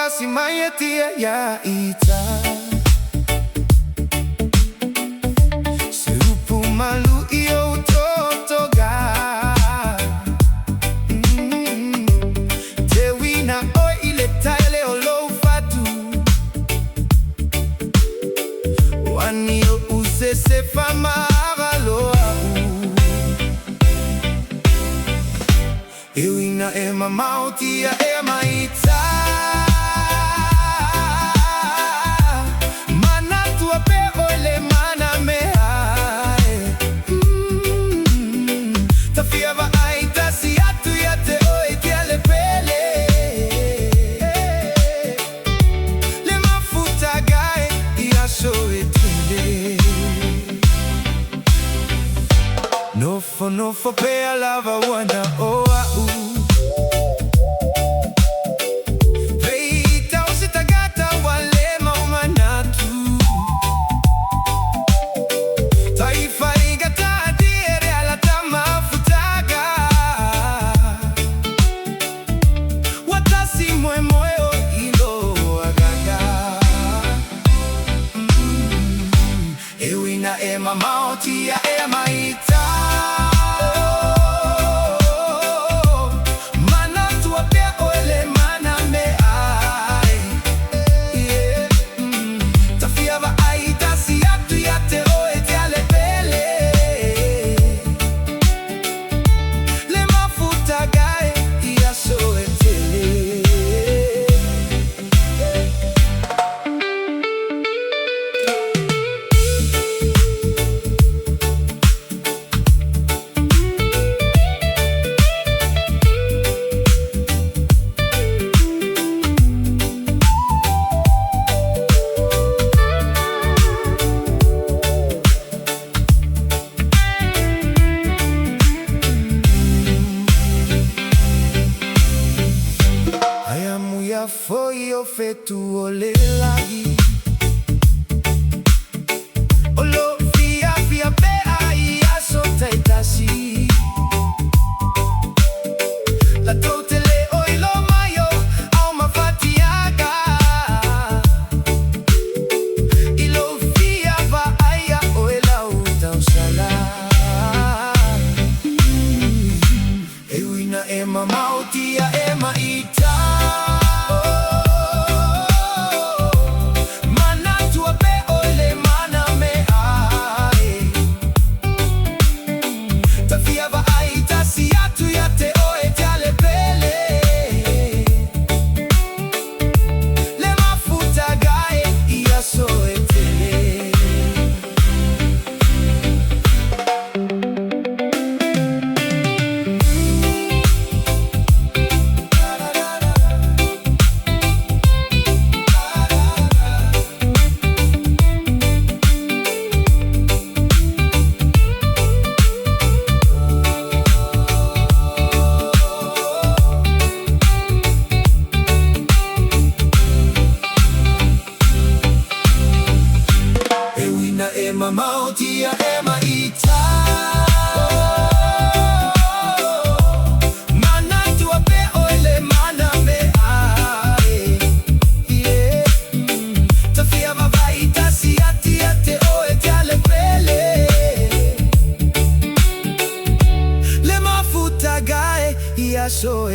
Tasi Maia tia ya ita Seupu malu iyo utotoga Tewi na oi ile taile olo fatu Wanio usese fama Ewina ema mautia ema ita Mana tua pe ole mana me hae Tafia va aita si atu yate oi tiale pele Le mafuta gae iaso etele Nofo pe alava wana oa Veita usitagata wale maumanatu Taifa igata diere ala tamafutaga Watasi moyo ilo agaga Ewina ema mauti ya ema ita Foi o fetu ole lagi Olo fia pe ai aso Tasi La totele oi lo maio au mafatiaga Ilo fia va aia oi la utau sala Ewina ema mautia ema ita Ema mautia ema ita Mana tua pe ole mana me ae Tafia mavaita si ati oe te ale pele Le mafuta gae ia so